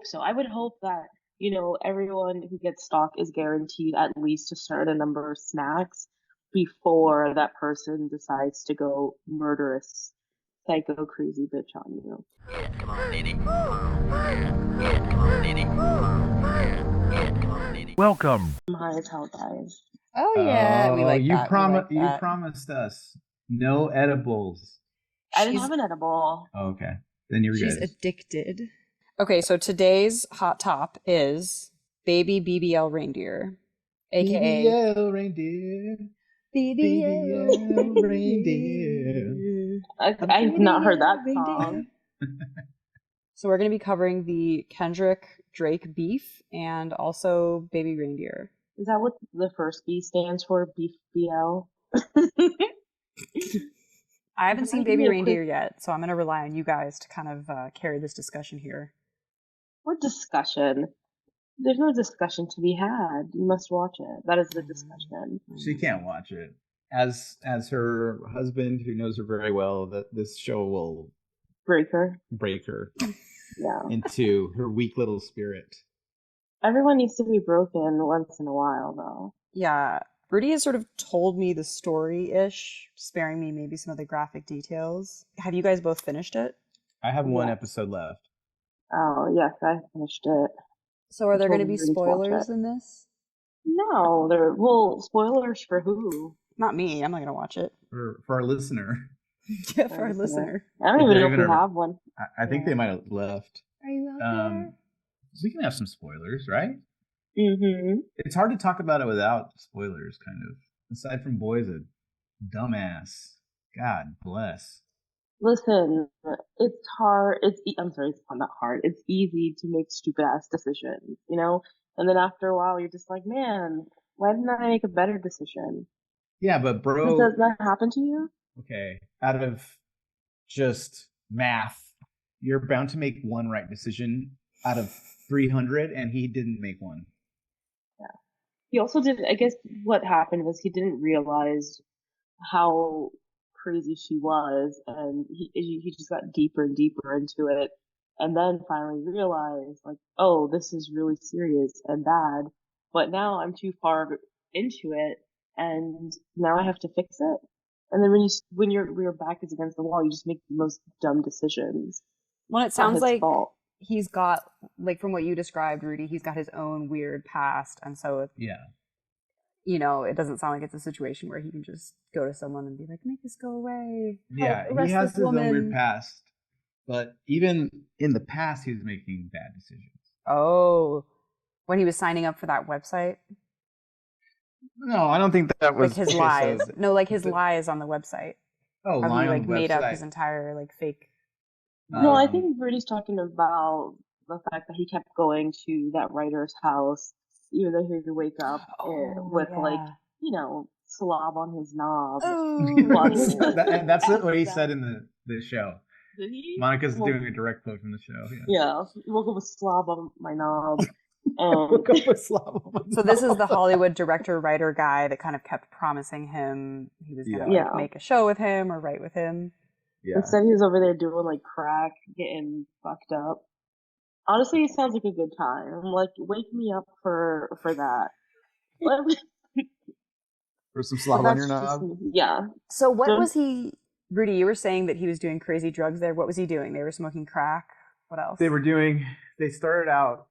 so. I would hope that, everyone who gets stock is guaranteed at least a certain number of snacks before that person decides to go murderous, psycho, crazy bitch on you. Come on, lady. Come on, lady. Welcome. I'm high as hell, guys. Oh yeah, we like you that. We like you that. promised us no edibles. I didn't have an edible. Oh, okay, then you're She's good. addicted. Okay, so today's hot top is Baby BBL Reindeer, aka BBL Reindeer. BBL Reindeer. I've not heard that song. So we're going to be covering the Kendrick Drake beef and also Baby Reindeer. Is that what the first B stands for? Beef BL? I haven't seen Baby Reindeer yet, so I'm going to rely on you guys to kind of carry this discussion here. What discussion? There's no discussion to be had. You must watch it. That is the discussion. She can't watch it. As her husband, who knows her very well, that this show will break her Yeah. into her weak little spirit. Everyone needs to be broken once in a while, though. Yeah. Rudy has sort of told me the story-ish, sparing me maybe some of the graphic details. Have you guys both finished it? I have one episode left. Oh, yes, I finished it. So are there going to be spoilers in this? No, spoilers for who? Not me. I'm not going to watch it. For our listener. Yeah, for our listener. I don't even know if we have one. I think they might have left. Are you out there? So we can have some spoilers, right? Mm-hmm. It's hard to talk about it without spoilers, kind of. Aside from Boy's a dumbass. God bless. Listen, it's hard. I'm sorry, it's not hard. It's easy to make stupid ass decisions, And then after a while, you're just like, man, why didn't I make a better decision? Yeah, but bro, does that happen to you? Okay, out of just math, you're bound to make one right decision out of 300, and he didn't make one. Yeah. He also did. I guess what happened was he didn't realize how crazy she was, and he just got deeper and deeper into it, and then finally realized, like, oh, this is really serious and bad, but now I'm too far into it, and now I have to fix it. And then when your back is against the wall, you just make the most dumb decisions. Well, it sounds like he's got, like, from what you described, Rudy, he's got his own weird past, and so it doesn't sound like it's a situation where he can just go to someone and be like, make this go away. Yeah, he has his own weird past. But even in the past, he was making bad decisions. Oh, when he was signing up for that website? No, I don't think that was... Like his lies. No, like his lies on the website. Oh, lying on the website. Made up his entire, fake... No, I think Rudy's talking about the fact that he kept going to that writer's house, even though he would wake up with, slob on his knob. And that's what he said in the show. Did he? Monica's doing a direct quote from the show. Yeah, he woke up with slob on my knob. So this is the Hollywood director-writer guy that kind of kept promising him he was going to make a show with him or write with him. Yeah. Instead, he was over there doing crack, getting fucked up. Honestly, it sounds like a good time. I'm like, wake me up for that. For some slob on your knob. Yeah. So what was he? Rudy, you were saying that he was doing crazy drugs there. What was he doing? They were smoking crack. What else? They started out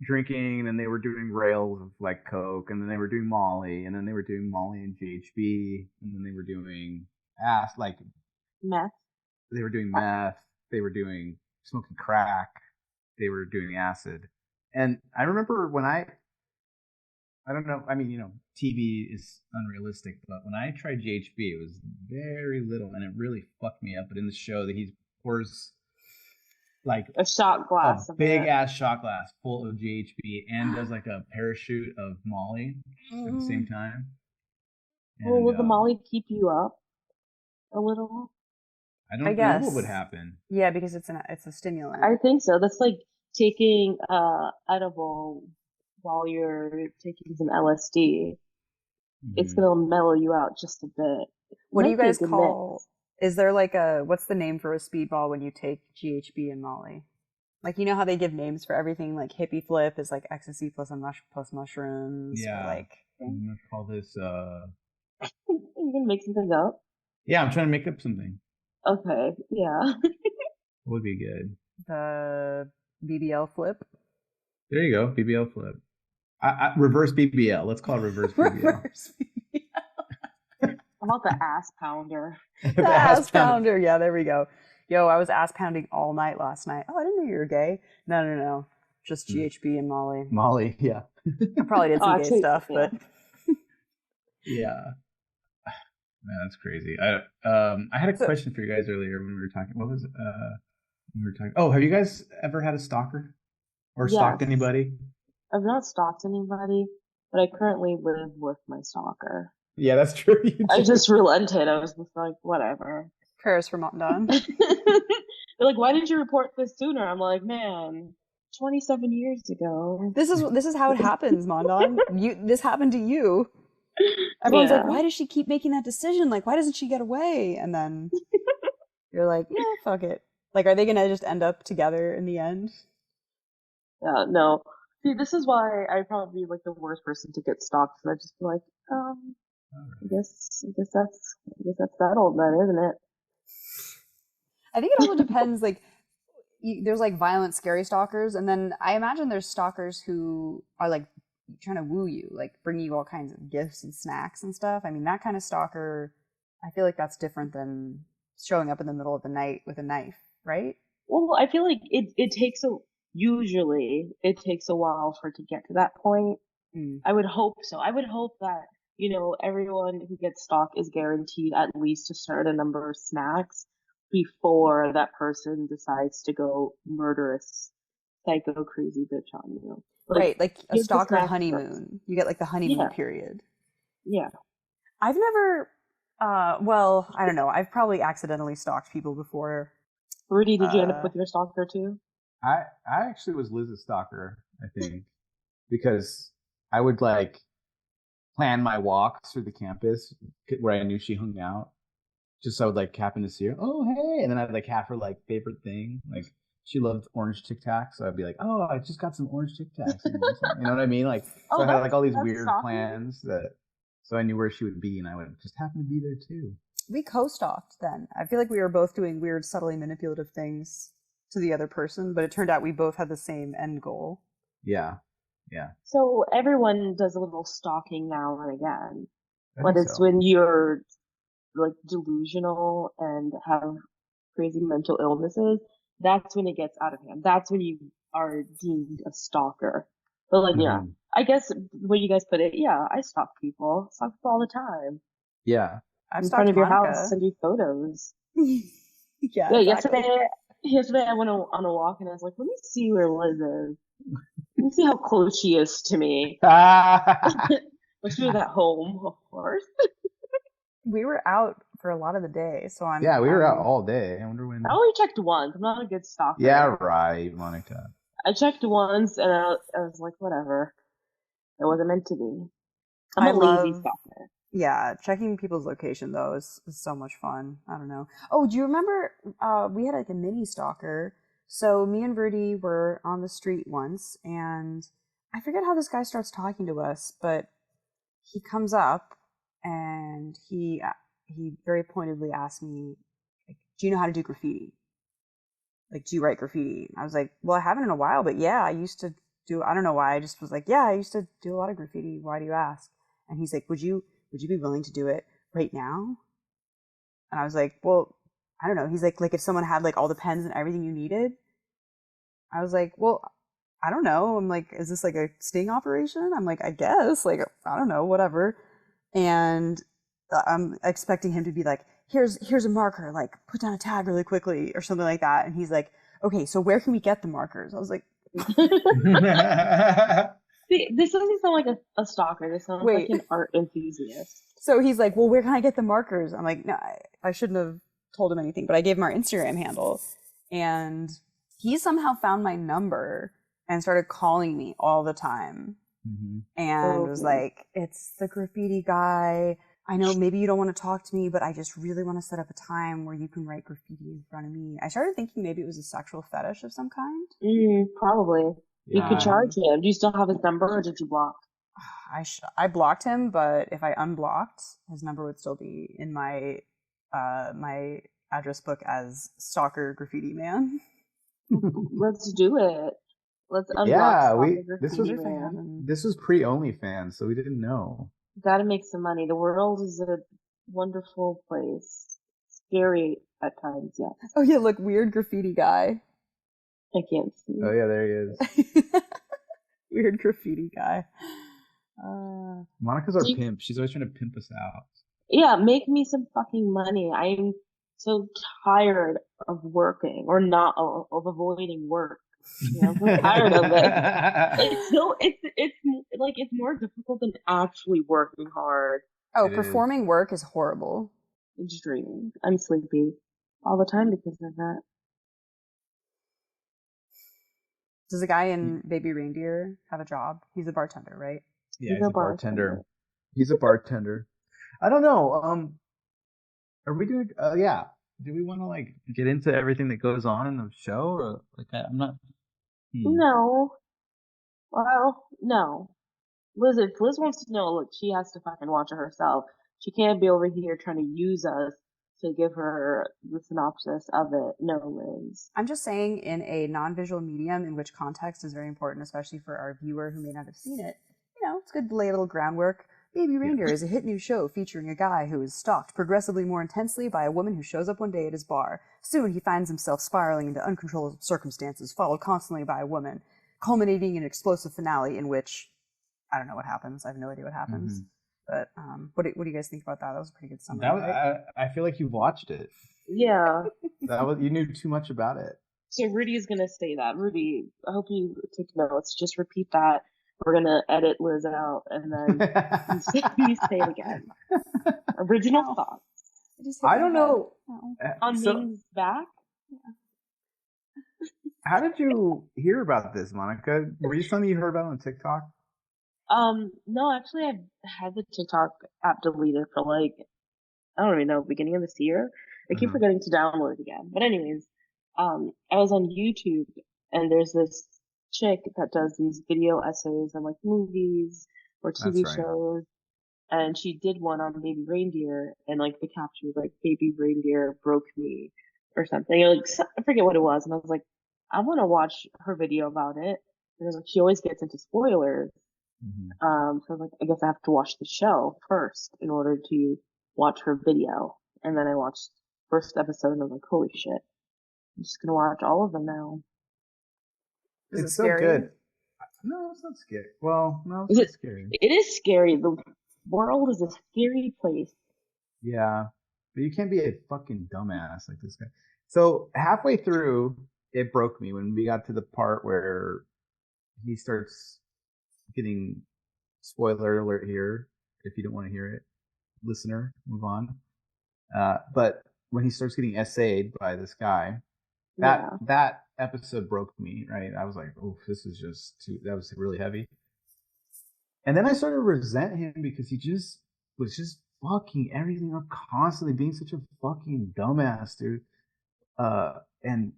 drinking, and then they were doing rails of coke, and then they were doing Molly, and then they were doing Molly and GHB, and then they were doing meth. They were doing meth. They were doing smoking crack. They were doing acid. And I remember when I don't know, I mean, TV is unrealistic, but when I tried GHB, it was very little, and it really fucked me up. But in the show, that he pours a shot glass, a big ass shot glass full of GHB, and does a parachute of Molly at the same time. Well, will the Molly keep you up a little? I don't know what would happen. Yeah, because it's a stimulant. I think so. That's like taking edible while you're taking some LSD. Mm-hmm. It's gonna mellow you out just a bit. What do you guys call? Is there what's the name for a speedball when you take GHB and Molly? Like, you know how they give names for everything? Like hippie flip is like ecstasy plus plus mushrooms. Yeah. Or like, I'm gonna call this. You can make something up. Yeah, I'm trying to make up something. Okay. Yeah. Would be good. The BBL flip. There you go, BBL flip. Reverse BBL. Let's call it reverse BBL. Reverse BBL. How about the ass pounder? The ass pounder. Yeah, there we go. Yo, I was ass pounding all night last night. Oh, I didn't know you were gay. No. Just GHB and Molly. Molly, yeah. I probably did some gay stuff, yeah. but yeah. Man, that's crazy. I had a question for you guys earlier when we were talking. What was it? When we were talking. Oh, have you guys ever had a stalker or stalked anybody? I've not stalked anybody, but I currently live with my stalker. Yeah, that's true. I just relented. I was just like, whatever. Prayers for Don. They're like, why didn't you report this sooner? I'm like, man, 27 years ago. This is how it happens, Mondon. This happened to you. Everyone's like, why does she keep making that decision? Like, why doesn't she get away? And then you're like, yeah, fuck it. Like, are they gonna just end up together in the end? Yeah, no. See, this is why I'd probably be like the worst person to get stalked. So I'd just be like, I guess that's settled then, isn't it? I think it also depends. Like, there's like violent, scary stalkers, and then I imagine there's stalkers who are like trying to woo you, like bring you all kinds of gifts and snacks and stuff. I mean, that kind of stalker, I feel like that's different than showing up in the middle of the night with a knife, right? Well, I feel like usually it takes a while for it to get to that point. I would hope so. I would hope that, everyone who gets stalked is guaranteed at least a certain number of snacks before that person decides to go murderous, psycho, crazy bitch on you. Right, like a stalker honeymoon. You get like the honeymoon period. Yeah. I've never, well, I don't know. I've probably accidentally stalked people before. Rudy, did you end up with your stalker too? I actually was Liz's stalker, I think, because I would like plan my walks through the campus where I knew she hung out, just so I would like happen to see her. Oh, hey, and then I'd like have her like favorite thing, like she loved orange Tic Tacs, so I'd be like, oh, I just got some orange Tic Tacs. You know what I mean? Like, so I had like all these weird plans so I knew where she would be, and I would just happen to be there too. We co-stalked then. I feel like we were both doing weird, subtly manipulative things to the other person, but it turned out we both had the same end goal. Yeah. So everyone does a little stalking now and again. But it's when you're like delusional and have crazy mental illnesses, that's when it gets out of hand. That's when you are deemed a stalker. But like, yeah, I guess when you guys put it, yeah, I stalk people all the time. Yeah. I've in front of your house, send you photos. Yeah, exactly. Yesterday I went on a walk and I was like, let me see where Liz is. Let me see how close she is to me. But she was at home, of course. We were out for a lot of the day, so we were out all day. I wonder when. I only checked once. I'm not a good stalker. Yeah, right, Monica. I checked once and I was like, whatever. It wasn't meant to be. I'm a lazy stalker. Yeah, checking people's location though is so much fun. I don't know. Oh, do you remember we had like a mini stalker? So me and Verdi were on the street once, and I forget how this guy starts talking to us, but he comes up and he very pointedly asked me, like, do you know how to do graffiti? Like, do you write graffiti? I was like, well, I haven't in a while, but yeah, I used to do. I don't know why. I just was like, yeah, I used to do a lot of graffiti. Why do you ask? And he's like, would you be willing to do it right now? And I was like, well, I don't know. He's like if someone had like all the pens and everything you needed. I was like, well, I don't know. I'm like, is this like a sting operation? I'm like, I guess, like, I don't know, whatever. And I'm expecting him to be like, here's a marker, like put down a tag really quickly or something like that. And he's like, okay, so where can we get the markers? I was like, See, this doesn't sound like a stalker. This sounds like an art enthusiast. So he's like, well, where can I get the markers? I'm like, no, I shouldn't have told him anything, but I gave him our Instagram handle, and he somehow found my number and started calling me all the time. And was like, it's the graffiti guy. I know maybe you don't want to talk to me, but I just really want to set up a time where you can write graffiti in front of me. I started thinking maybe it was a sexual fetish of some kind. Probably. You could charge him. Do you still have his number, or did you block? I blocked him, but if I unblocked, his number would still be in my my address book as stalker graffiti man. Let's do it. Let's unblock this was pre OnlyFans, so we didn't know. Gotta make some money. The world is a wonderful place. Scary at times, yes. Oh yeah, look, weird graffiti guy. I can't see. Oh yeah, there he is. Weird graffiti guy. Monica's our pimp. She's always trying to pimp us out. Yeah, make me some fucking money. I'm so tired of working or not of avoiding work. You know, I'm tired of it. It's more difficult than actually working hard. Oh, performing work is horrible. I'm just dreaming. I'm sleepy all the time because of that. Does the guy in Baby Reindeer have a job? He's a bartender, right? Yeah, he's a bartender. He's a bartender. I don't know. Are we doing? Yeah. Do we want to like get into everything that goes on in the show, or like I'm not? No. Well, no. Liz, if Liz wants to know, look, she has to fucking watch it herself. She can't be over here trying to use us to give her the synopsis of it. No, Liz. I'm just saying, in a non-visual medium in which context is very important, especially for our viewer who may not have seen it, you know, it's good to lay a little groundwork. Baby Reindeer is a hit new show featuring a guy who is stalked progressively more intensely by a woman who shows up one day at his bar. Soon he finds himself spiraling into uncontrollable circumstances, followed constantly by a woman, culminating in an explosive finale in which, I don't know what happens. I have no idea what happens. Mm-hmm. But what do you guys think about that? That was a pretty good summary. Right? I feel like you've watched it. Yeah. You knew too much about it. So Rudy is going to say that. Rudy, I hope you take notes. Just repeat that. We're going to edit Liz out, and then you say it again. Original thoughts. I don't know. On Ming's back? Yeah. How did you hear about this, Monica? Were you something you heard about on TikTok? No, actually, I've had the TikTok app deleted for like, I don't even know, beginning of this year. I keep forgetting to download it again. But anyways, I was on YouTube, and there's this chick that does these video essays on like movies or TV shows, and she did one on Baby Reindeer, and like the caption was like, "Baby Reindeer broke me" or something. Like, I forget what it was, and I was like, I want to watch her video about it. And like, she always gets into spoilers. So I was like, I guess I have to watch the show first in order to watch her video. And then I watched first episode, and I was like, holy shit, I'm just gonna watch all of them now. It's so good. No, it's not scary. Well, no, it's not scary. It is scary. The world is a scary place. Yeah, but you can't be a fucking dumbass like this guy. So halfway through, it broke me when we got to the part where he starts getting, spoiler alert here, if you don't want to hear it, listener, move on. But when he starts getting essayed by this guy, that episode broke me, right? I was like, oh, this is just that was really heavy. And then I started to resent him because he just was just fucking everything up constantly, being such a fucking dumbass, dude. And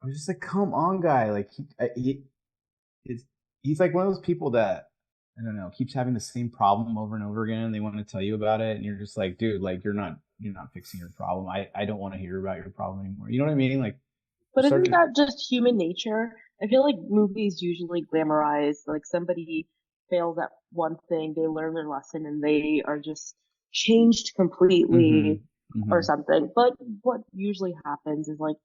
I was just like, come on, guy. Like, he's like one of those people that, I don't know, keeps having the same problem over and over again, and they want to tell you about it, and you're just like, dude, like, you're not fixing your problem. I don't want to hear about your problem anymore. You know what I mean? Like, but isn't that just human nature? I feel like movies usually glamorize, like, somebody fails at one thing, they learn their lesson, and they are just changed completely or something. But what usually happens is, like,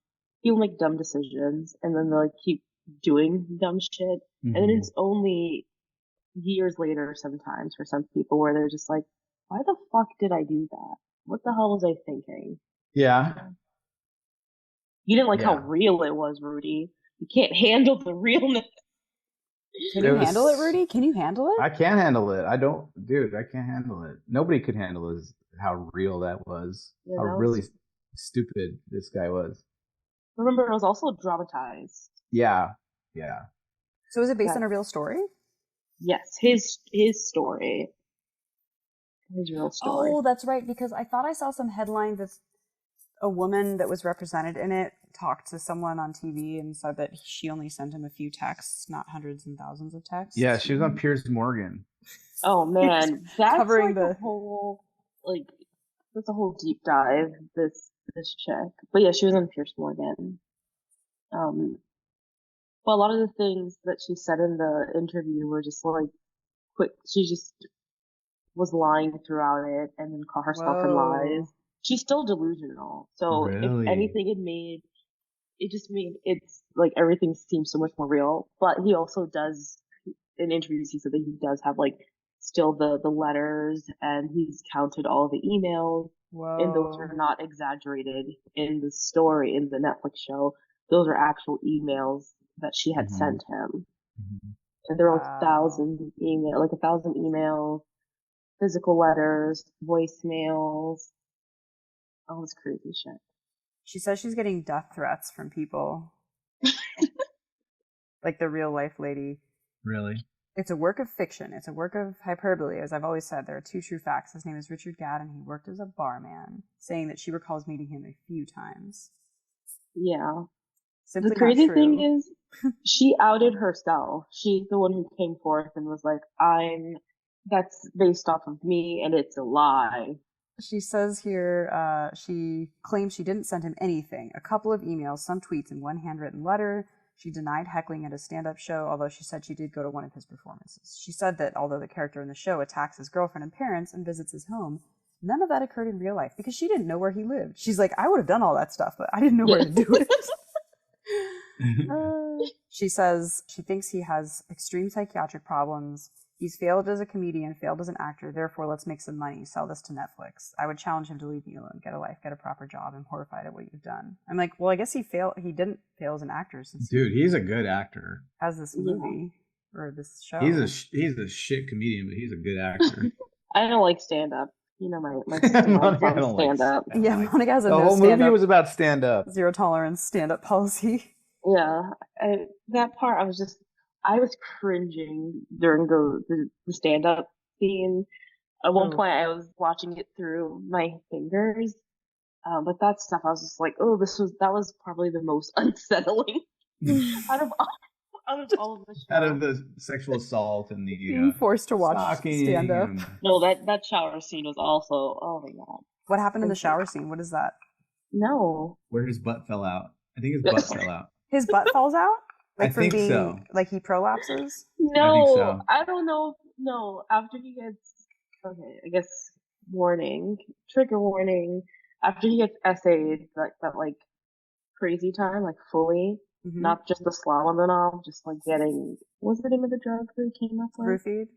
people make dumb decisions, and then they like keep doing dumb shit, and then it's only years later sometimes for some people where they're just like, why the fuck did I do that? What the hell was I thinking? Yeah. You didn't like how real it was, Rudy. You can't handle the realness. Can you handle it, Rudy? Can you handle it? I can't handle it. I can't handle it. Nobody could handle it, how real that was. Yeah, how really stupid this guy was. Remember, it was also dramatized. Yeah. So is it based on a real story? Yes, his story. his real story. Oh, that's right, because I thought I saw some headline that a woman that was represented in it talked to someone on TV and said that she only sent him a few texts, not hundreds and thousands of texts. Yeah, she was on Piers Morgan. Oh man, that's covering like a whole that's a whole deep dive. This chick, but yeah, she was on Piers Morgan. But a lot of the things that she said in the interview were just like quick. She just was lying throughout it, and then caught herself in lies. She's still delusional. So Really? if anything, it just made it's like everything seems so much more real. But he also does in interviews he said that he does have like still the letters, and he's counted all the emails. Whoa. And those are not exaggerated in the story in the Netflix show. Those are actual emails that she had sent him. And there were like 1,000 emails, physical letters, voicemails, all this crazy shit. She says she's getting death threats from people. Like the real life lady. Really? It's a work of fiction. It's a work of hyperbole. As I've always said, there are two true facts. His name is Richard Gadd, and he worked as a barman, saying that she recalls meeting him a few times. Yeah. Simply the crazy thing is, she outed herself. She's the one who came forth and was like, that's based off of me, and it's a lie. She says here, she claims she didn't send him anything. A couple of emails, some tweets, and one handwritten letter. She denied heckling at a stand-up show, although she said she did go to one of his performances. She said that although the character in the show attacks his girlfriend and parents and visits his home, none of that occurred in real life because she didn't know where he lived. She's like, I would have done all that stuff, but I didn't know where to do it. She says she thinks he has extreme psychiatric problems. He's failed as a comedian, failed as an actor, therefore let's make some money, sell this to Netflix. I would challenge him to leave me alone, get a life, get a proper job. I'm horrified at what you've done. I'm like, well, I guess he didn't fail as an actor since Dude, he's a good actor. Has this movie or this show. He's a shit comedian, but he's a good actor. I don't like stand-up. You know, my stand-up. Yeah, Monica has a the no whole movie was about stand-up. Zero tolerance stand-up policy. Yeah, that part I was cringing during the stand-up scene. At one point, I was watching it through my fingers, but that stuff I was just like, oh, that was probably the most unsettling out of all of the show. Out of the sexual assault and the being forced to watch stand-up. No, that shower scene was also, oh my god. What happened in the shower scene? What is that? No. Where his butt fell out. I think his butt fell out. His butt falls out? Like I think so. Like he prolapses? No, I think so. I don't know. No, after he gets, okay, I guess trigger warning. After he gets essayed, that like crazy time, like fully, not just the slalom and all, just like getting, what's the name of the drug that he came up with? Roofied?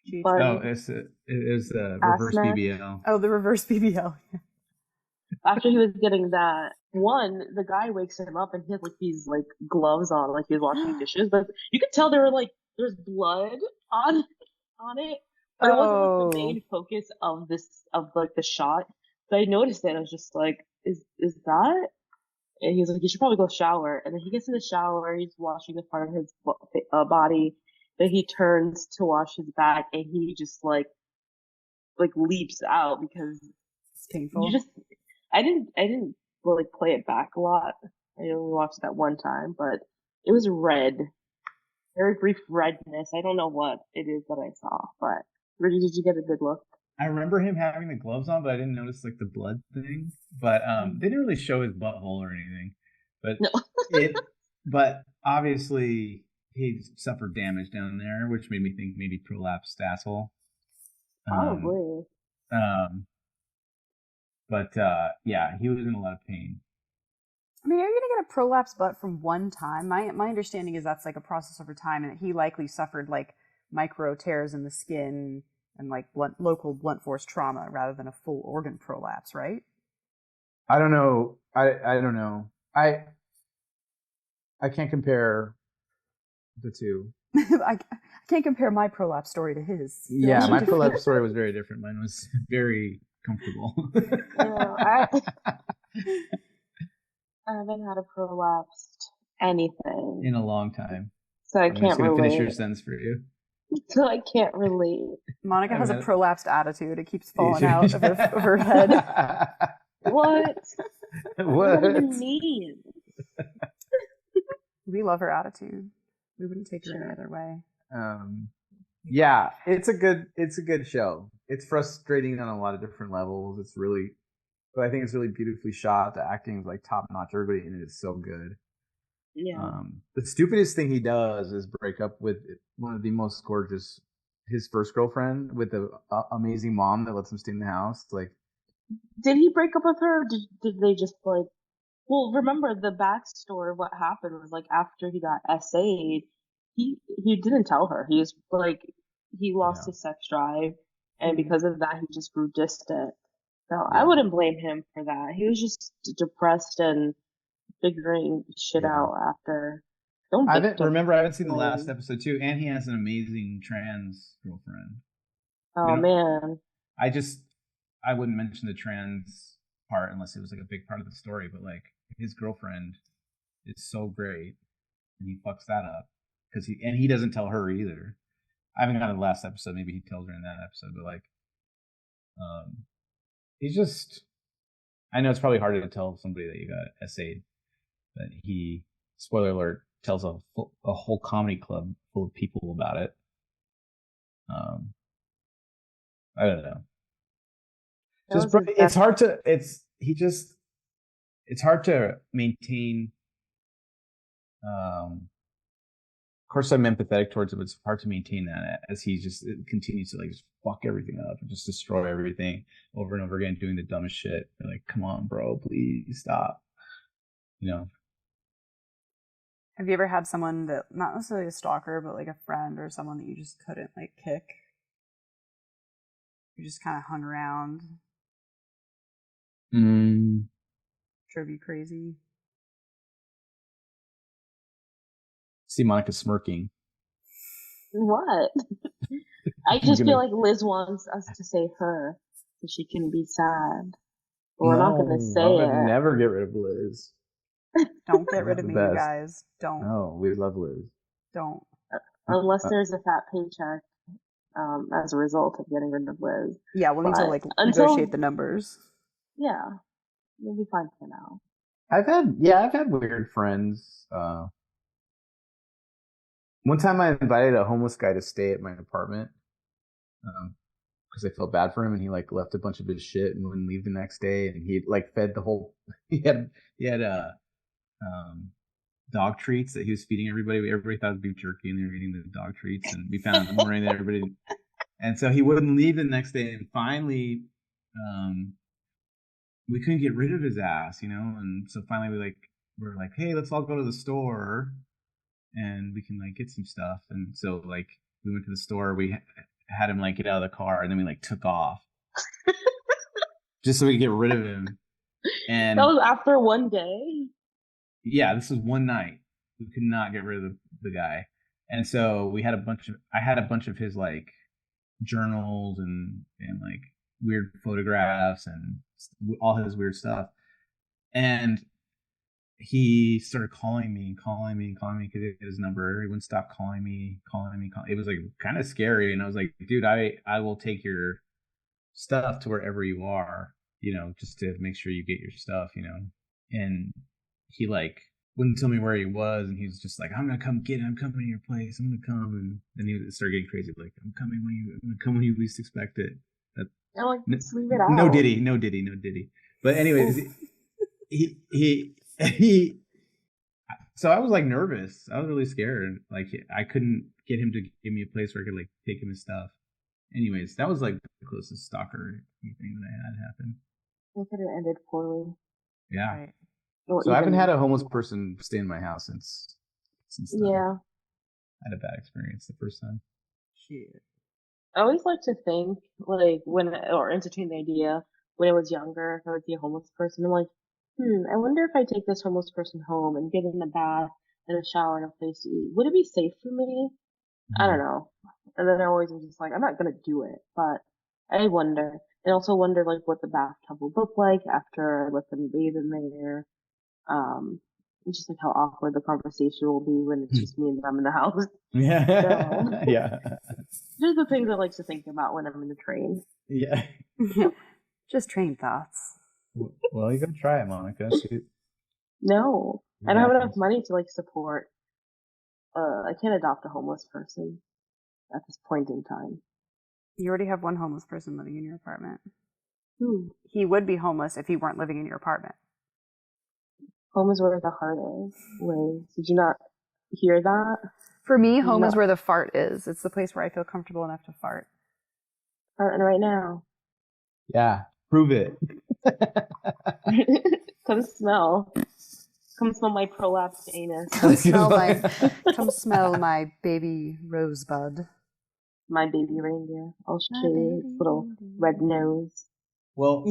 It is the reverse BBL. Oh, the reverse BBL. After he was getting that, the guy wakes him up and he has like these like gloves on, like he was washing dishes, but you could tell there's blood on it, but it wasn't like the main focus of the shot. So I noticed it. I was just like, is that? And he was like, you should probably go shower. And then he gets in the shower, he's washing the part of his body. Then he turns to wash his back, and he just like leaps out because it's painful. I didn't like play it back a lot. I only watched that one time, but it was red. Very brief redness. I don't know what it is that I saw, but Rudy, did you get a good look? I remember him having the gloves on, but I didn't notice like the blood thing. But they didn't really show his butthole or anything. But no. But obviously he suffered damage down there, which made me think maybe prolapsed asshole. Probably. But yeah, he was in a lot of pain. I mean, are you going to get a prolapse butt from one time? My understanding is that's like a process over time, and that he likely suffered like micro tears in the skin and like local blunt force trauma rather than a full organ prolapse, right? I don't know. I don't know. I can't compare the two. I can't compare my prolapse story to his. Yeah, my prolapse story was very different. Mine was very comfortable. I haven't had a prolapsed anything in a long time. So I can't relate. Finish your sentence for you. so I can't relate. Monica has a prolapsed attitude. It keeps falling out of her head. What? What? What do you mean? We love her attitude. We wouldn't take her any other way. Yeah, it's a good show. It's frustrating on a lot of different levels. But I think it's really beautifully shot. The acting is like top notch. Everybody in it is so good. Yeah. The stupidest thing he does is break up with one of the most gorgeous, his first girlfriend, with the amazing mom that lets him stay in the house. Like, did he break up with her? Or did they just like? Well, remember the backstory of what happened was like after he got SA'd, he didn't tell her. He was like he lost his sex drive, and because of that, he just grew distant. So I wouldn't blame him for that. He was just depressed and figuring shit out after. I haven't seen the last episode too, and he has an amazing trans girlfriend. Oh man. I wouldn't mention the trans part unless it was like a big part of the story, but like his girlfriend is so great, and he fucks that up because he doesn't tell her either. I haven't gotten the last episode. Maybe he tells her in that episode, but like, he's just. I know it's probably harder to tell somebody that you got SA'd, but he, spoiler alert, tells a whole comedy club full of people about it. I don't know. It's hard to maintain. Of course, I'm empathetic towards him, but it's hard to maintain that as he just continues to like just fuck everything up and just destroy everything over and over again, doing the dumbest shit. You're like, come on, bro, please stop. Have you ever had someone that, not necessarily a stalker, but like a friend or someone that you just couldn't like kick? You just kind of hung around. Drove you crazy. See Monica smirking. What? I just feel like Liz wants us to say her so she can be sad. But we're not going to say it. Never get rid of Liz. Don't get rid of me, you guys. Don't. No, we love Liz. Don't. Unless there's a fat paycheck as a result of getting rid of Liz. Yeah, we'll need to like negotiate the numbers. Yeah, we'll be fine for now. I've had weird friends. One time I invited a homeless guy to stay at my apartment because I felt bad for him, and he like left a bunch of his shit and wouldn't leave the next day, and he like fed the whole. He had dog treats that he was feeding everybody. Everybody thought it was beef jerky, and they were eating the dog treats, and we found out in the morning that everybody. And so he wouldn't leave the next day, and finally, we couldn't get rid of his ass, and so finally we were like, hey, let's all go to the store. And we can like get some stuff, and so like we went to the store. We had him like get out of the car, and then we like took off, just so we could get rid of him. And that was after one day. Yeah, this was one night. We could not get rid of the guy, and so I had a bunch of his like journals and like weird photographs and all his weird stuff, and he started calling me because he had his number. He wouldn't stop calling me. It was like kind of scary, and I was like, dude, I will take your stuff to wherever you are, just to make sure you get your stuff, And he like wouldn't tell me where he was, and he was just like, I'm gonna come get it. I'm coming to your place. I'm gonna come, and then he started getting crazy, like I'm gonna come when you least expect it. Just leave it out. No diddy. But anyways, he so I was like nervous. I was really scared. Like I couldn't get him to give me a place where I could like take him his stuff. Anyways, that was like the closest stalker thing that I had happen. It could have ended poorly. Yeah. Right. So I haven't had a homeless person stay in my house since yeah. I had a bad experience the first time. Shit. I always like to think like or entertain the idea when I was younger, if I would be a homeless person, I'm like, I wonder if I take this homeless person home and give him a bath and a shower and a place to eat, would it be safe for me? I don't know. And then I always am just like, I'm not gonna do it, but I wonder. I also wonder like what the bathtub will look like after I let them bathe in there. It's just like how awkward the conversation will be when it's just me and them in the house. Yeah. So, Yeah. these are the things I like to think about when I'm in the train. Yeah. Just train thoughts. Well, you gotta try it, Monica. No, I don't have enough money to like support. I can't adopt a homeless person at this point in time. You already have one homeless person living in your apartment. Ooh. He would be homeless if he weren't living in your apartment. Home is where the heart is. Liz, did you not hear that? For me, home is where the fart is. It's the place where I feel comfortable enough to fart. Farting right now. Yeah, prove it. Come smell. Come smell my prolapsed anus. Come smell my baby rosebud. My baby reindeer. I'll show you its little red nose. Well,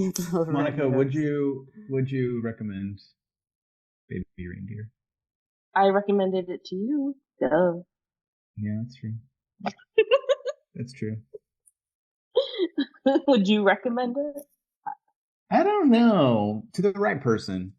Monica, would you recommend Baby Reindeer? I recommended it to you. Duh. Yeah, that's true. That's true. Would you recommend it? I don't know. To the right person.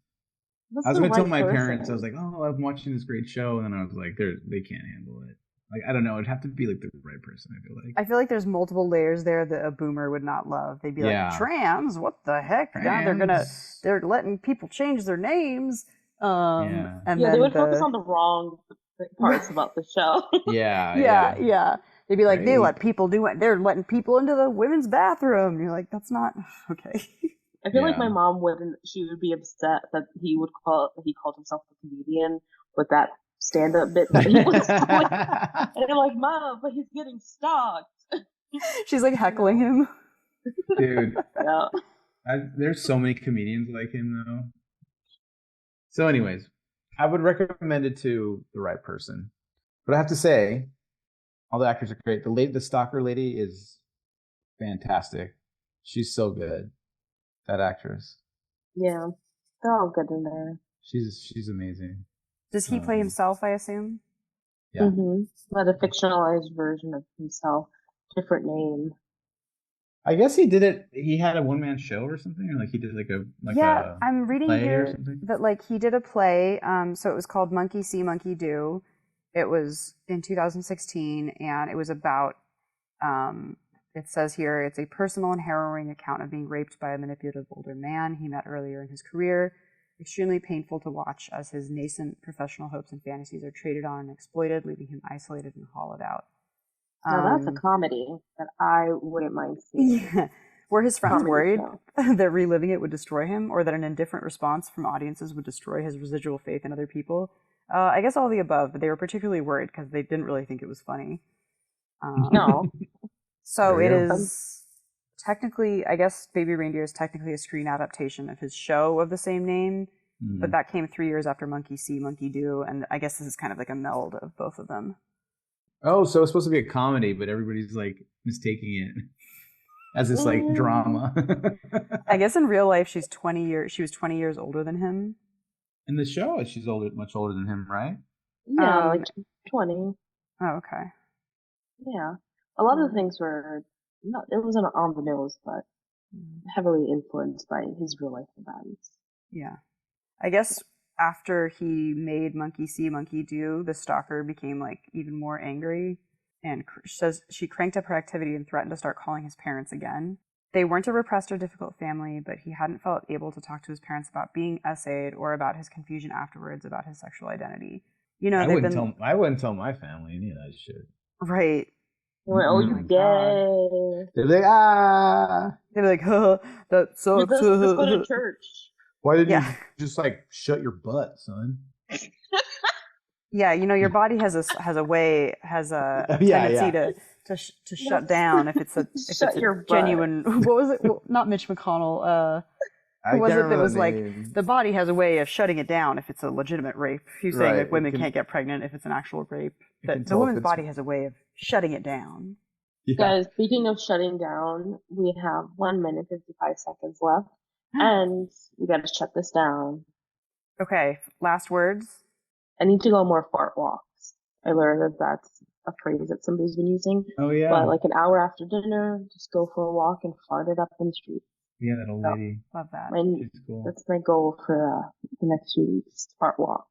What's I was the going to tell right my parents, person? I was like, oh, I'm watching this great show. And then I was like, they can't handle it. Like, I don't know. It'd have to be like the right person, I feel like. I feel like there's multiple layers there that a boomer would not love. They'd be like, trans? What the heck? Now they're letting people change their names. And they would focus on the wrong parts about the show. Yeah. They'd be like, they let people do it. They're letting people into the women's bathroom. You're like, that's not okay. I feel like my mom wouldn't. She would be upset that he called himself a comedian with that stand-up bit that he was doing. And I'm like, Mom, but he's getting stalked. She's like heckling him. Dude. Yeah. There's so many comedians like him though. So, anyways, I would recommend it to the right person. But I have to say, all the actors are great. The stalker lady is fantastic. She's so good. That actress. Yeah, they're all good in there. She's amazing. Does he play himself, I assume? Yeah. Mm-hmm. But a fictionalized version of himself, different name. I guess he did it. He had a one-man show or something, or like he did I'm reading here that like he did a play. So it was called Monkey See, Monkey Do. It was in 2016, and it was about. It says here it's a personal and harrowing account of being raped by a manipulative older man he met earlier in his career. Extremely painful to watch as his nascent professional hopes and fantasies are traded on and exploited, leaving him isolated and hollowed out. Now that's a comedy that I wouldn't mind seeing. Yeah. Were his friends worried that reliving it would destroy him, or that an indifferent response from audiences would destroy his residual faith in other people? I guess all the above, but they were particularly worried because they didn't really think it was funny. No. So it is technically, I guess Baby Reindeer is technically a screen adaptation of his show of the same name, but that came 3 years after Monkey See, Monkey Do, and I guess this is kind of like a meld of both of them. Oh, so it's supposed to be a comedy, but everybody's like mistaking it as this like drama. I guess in real life she was 20 years older than him. In the show, she's much older than him, right? Yeah, like 20. Oh, okay. Yeah. A lot of the things were it wasn't on the nose, but heavily influenced by his real life events. Yeah. I guess after he made Monkey See, Monkey Do, the stalker became like even more angry and says she cranked up her activity and threatened to start calling his parents again. They weren't a repressed or difficult family, but he hadn't felt able to talk to his parents about being essayed or about his confusion afterwards about his sexual identity. You know, I wouldn't tell my family any of that shit. Right. They went, oh, you gay. They're like, They're like, huh, that sucks. Let's go to church. Why didn't you just like shut your butt, son? Yeah, you know, your body has a tendency to shut down if it's a genuine. What was it? Well, not Mitch McConnell. Who was it that was like the body has a way of shutting it down if it's a legitimate rape? He's saying like women can't get pregnant if it's an actual rape. That the woman's body has a way of shutting it down. Yeah. Guys, speaking of shutting down, we have 1 minute 55 seconds left, and we got to shut this down. Okay, last words. I need to go more fart walks. I learned that that's a phrase that somebody's been using. Oh yeah. But like an hour after dinner, just go for a walk and fart it up in the street. Yeah, that old lady. Love that. She's cool. That's my goal for the next few weeks. Fart walks.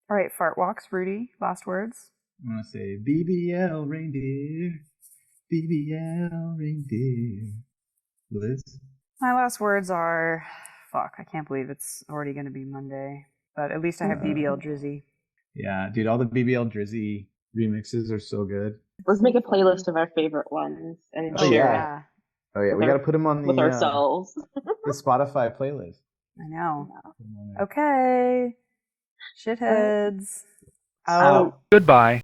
All right, fart walks, Rudy. Last words. I'm gonna say BBL Reindeer, BBL Reindeer. Liz? My last words are, fuck, I can't believe it's already going to be Monday. But at least I have BBL Drizzy. Yeah, dude, all the BBL Drizzy remixes are so good. Let's make a playlist of our favorite ones and Oh, share yeah. it. Oh yeah, we got to put them on with ourselves. the Spotify playlist. I know. Okay. Shitheads. Out. Goodbye.